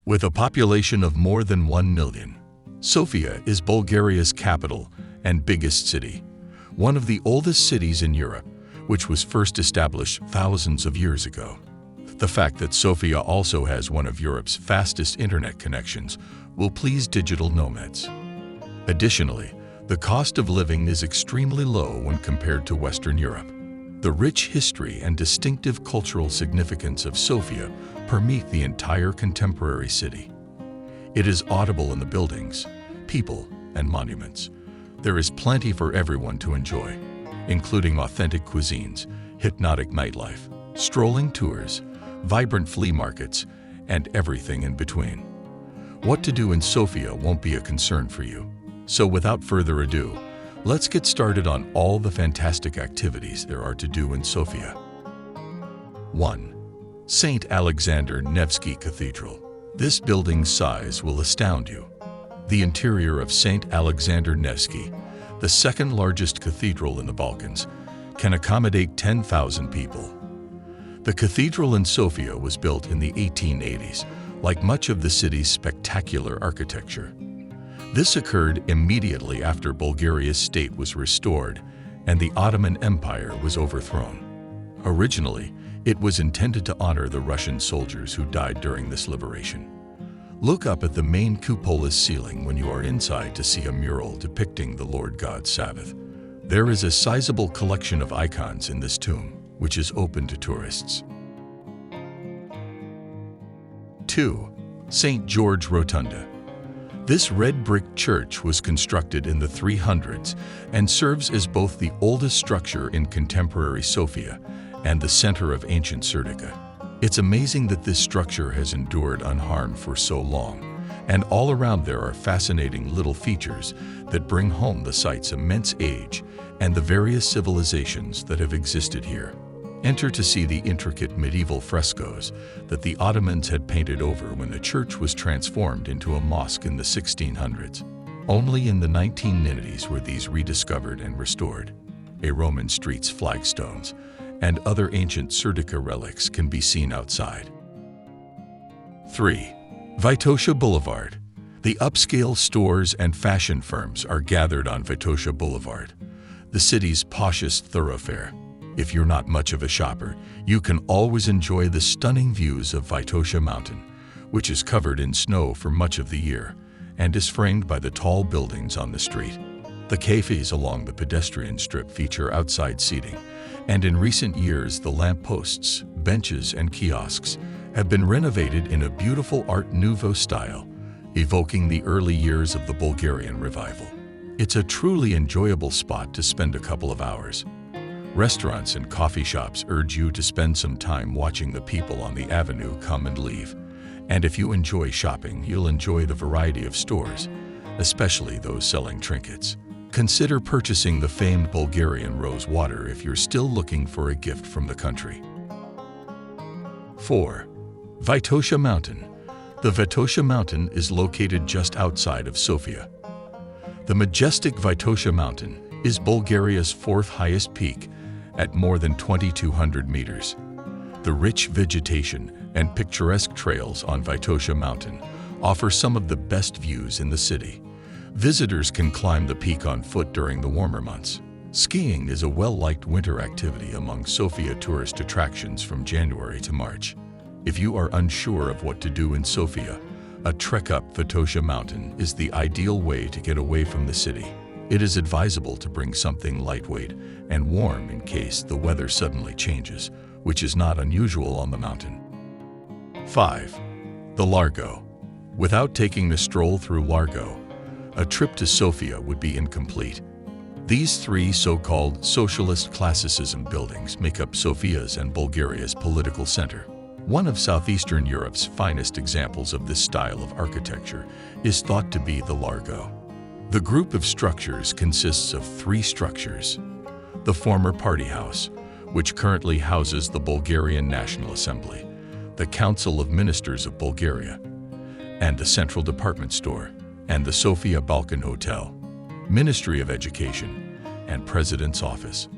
With a population of more than 1 million, Sofia is Bulgaria's capital and biggest city, one of the oldest cities in Europe, which was first established thousands of years ago. The fact that Sofia also has one of Europe's fastest internet connections will please digital nomads. Additionally, the cost of living is extremely low when compared to Western Europe. The rich history and distinctive cultural significance of Sofia permeate the entire contemporary city. It is audible in the buildings, people, and monuments. There is plenty for everyone to enjoy, including authentic cuisines, hypnotic nightlife, strolling tours, vibrant flea markets, and everything in between. What to do in Sofia won't be a concern for you. So without further ado, let's get started on all the fantastic activities there are to do in Sofia. 1. St. Alexander Nevsky Cathedral. This building's size will astound you. The interior of St. Alexander Nevsky, the second largest cathedral in the Balkans, can accommodate 10,000 people. The cathedral in Sofia was built in the 1880s, like much of the city's spectacular architecture. This occurred immediately after Bulgaria's state was restored and the Ottoman Empire was overthrown. Originally, it was intended to honor the Russian soldiers who died during this liberation. Look up at the main cupola's ceiling when you are inside to see a mural depicting the Lord God's Sabbath. There is a sizable collection of icons in this tomb, which is open to tourists. 2. St. George Rotunda. This red brick church was constructed in the 300s and serves as both the oldest structure in contemporary Sofia and the center of ancient Sertica. It's amazing that this structure has endured unharmed for so long, and all around there are fascinating little features that bring home the site's immense age and the various civilizations that have existed here. Enter to see the intricate medieval frescoes that the Ottomans had painted over when the church was transformed into a mosque in the 1600s. Only in the 1990s were these rediscovered and restored. A Roman street's flagstones and other ancient Sertica relics can be seen outside. 3. Vitosha Boulevard. The upscale stores and fashion firms are gathered on Vitosha Boulevard, the city's poshest thoroughfare. If you're not much of a shopper, you can always enjoy the stunning views of Vitosha Mountain, which is covered in snow for much of the year and is framed by the tall buildings on the street. The cafes along the pedestrian strip feature outside seating, and in recent years the lampposts, benches, and kiosks have been renovated in a beautiful Art Nouveau style, evoking the early years of the Bulgarian revival. It's a truly enjoyable spot to spend a couple of hours. Restaurants and coffee shops urge you to spend some time watching the people on the avenue come and leave. And if you enjoy shopping, you'll enjoy the variety of stores, especially those selling trinkets. Consider purchasing the famed Bulgarian rose water if you're still looking for a gift from the country. 4. Vitosha Mountain. The Vitosha Mountain is located just outside of Sofia. The majestic Vitosha Mountain is Bulgaria's fourth highest peak at more than 2,200 meters. The rich vegetation and picturesque trails on Vitosha Mountain offer some of the best views in the city. Visitors can climb the peak on foot during the warmer months. Skiing is a well-liked winter activity among Sofia tourist attractions from January to March. If you are unsure of what to do in Sofia, a trek up Vitosha Mountain is the ideal way to get away from the city. It is advisable to bring something lightweight and warm in case the weather suddenly changes, which is not unusual on the mountain. 5. The Largo. Without taking a stroll through Largo, a trip to Sofia would be incomplete. These three so-called socialist classicism buildings make up Sofia's and Bulgaria's political center. One of Southeastern Europe's finest examples of this style of architecture is thought to be the Largo. The group of structures consists of three structures: the former party house, which currently houses the Bulgarian National Assembly, the Council of Ministers of Bulgaria, and the Central Department Store, and the Sofia Balkan Hotel, Ministry of Education, and President's Office.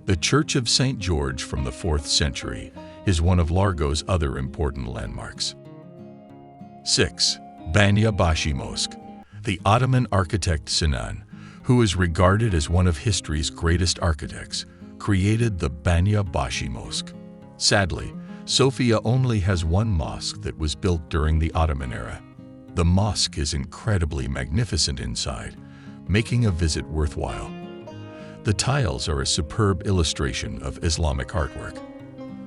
The Church of St. George from the 4th century is one of Largo's other important landmarks. 6. Baniyabashi Mosque. The Ottoman architect Sinan, who is regarded as one of history's greatest architects, created the Baniyabashi Mosque. Sadly, Sofia only has one mosque that was built during the Ottoman era. The mosque is incredibly magnificent inside, making a visit worthwhile. The tiles are a superb illustration of Islamic artwork.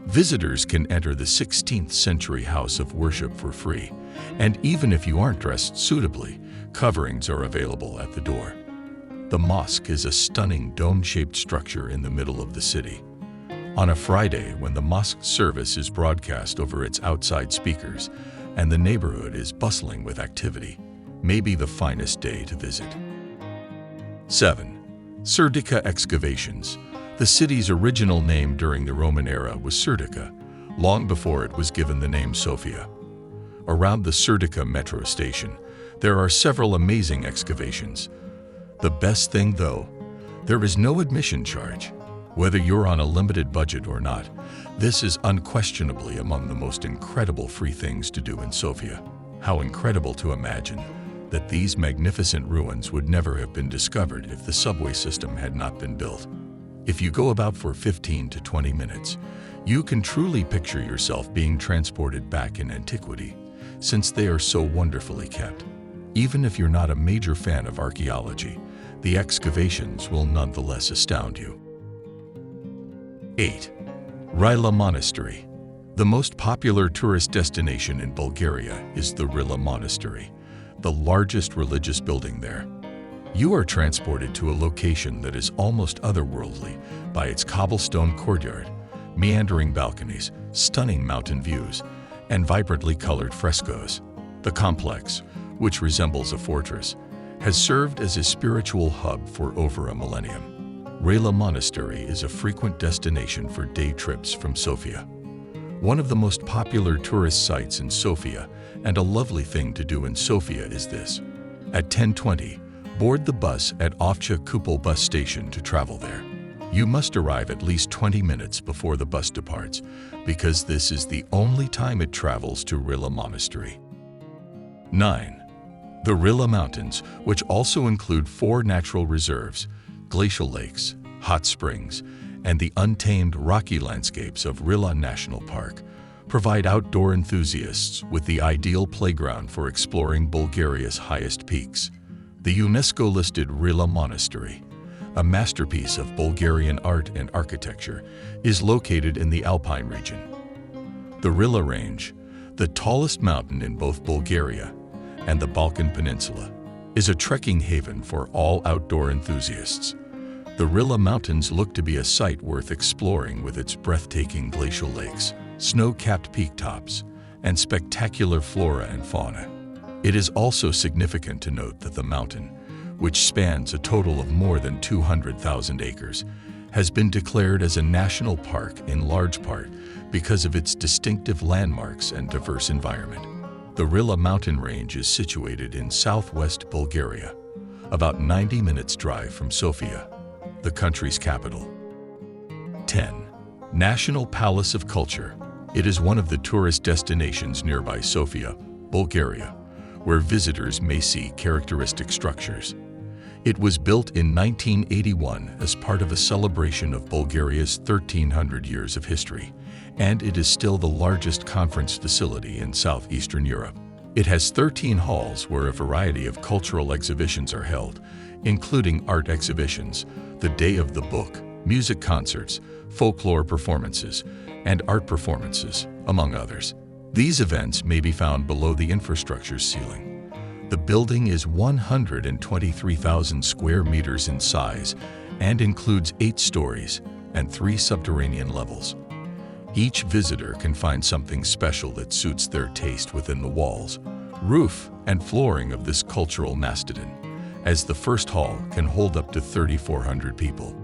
Visitors can enter the 16th century house of worship for free, and even if you aren't dressed suitably, coverings are available at the door. The mosque is a stunning dome-shaped structure in the middle of the city. On a Friday, when the mosque service is broadcast over its outside speakers and the neighborhood is bustling with activity, may be the finest day to visit. 7. Sertica Excavations. The city's original name during the Roman era was Sertica, long before it was given the name Sofia. Around the Sertica metro station, there are several amazing excavations. The best thing, though, there is no admission charge. Whether you're on a limited budget or not, this is unquestionably among the most incredible free things to do in Sofia. How incredible to imagine that these magnificent ruins would never have been discovered if the subway system had not been built. If you go about for 15 to 20 minutes, you can truly picture yourself being transported back in antiquity, since they are so wonderfully kept. Even if you're not a major fan of archaeology, the excavations will nonetheless astound you. 8. Rila Monastery. The most popular tourist destination in Bulgaria is the Rila Monastery, the largest religious building there. You are transported to a location that is almost otherworldly by its cobblestone courtyard, meandering balconies, stunning mountain views, and vibrantly colored frescoes. The complex, which resembles a fortress, has served as a spiritual hub for over a millennium. Rila Monastery is a frequent destination for day trips from Sofia. One of the most popular tourist sites in Sofia, and a lovely thing to do in Sofia is this. At 10:20, board the bus at Ovcha Kupol bus station to travel there. You must arrive at least 20 minutes before the bus departs, because this is the only time it travels to Rila Monastery. 9. The Rila Mountains, which also include 4 natural reserves, glacial lakes, hot springs, and the untamed rocky landscapes of Rila National Park, provide outdoor enthusiasts with the ideal playground for exploring Bulgaria's highest peaks. The UNESCO-listed Rila Monastery, a masterpiece of Bulgarian art and architecture, is located in the Alpine region. The Rila Range, the tallest mountain in both Bulgaria and the Balkan Peninsula, is a trekking haven for all outdoor enthusiasts. The Rila Mountains look to be a site worth exploring with its breathtaking glacial lakes, snow-capped peak tops, and spectacular flora and fauna. It is also significant to note that the mountain, which spans a total of more than 200,000 acres, has been declared as a national park in large part because of its distinctive landmarks and diverse environment. The Rila mountain range is situated in southwest Bulgaria, about 90 minutes drive from Sofia, the country's capital. 10. National Palace of Culture. It is one of the tourist destinations nearby Sofia, Bulgaria, where visitors may see characteristic structures. It was built in 1981 as part of a celebration of Bulgaria's 1,300 years of history, and it is still the largest conference facility in southeastern Europe. It has 13 halls where a variety of cultural exhibitions are held, including art exhibitions, the Day of the Book, music concerts, folklore performances, and art performances, among others. These events may be found below the infrastructure's ceiling. The building is 123,000 square meters in size and includes 8 stories and 3 subterranean levels. Each visitor can find something special that suits their taste within the walls, roof, and flooring of this cultural mastodon, as the first hall can hold up to 3,400 people.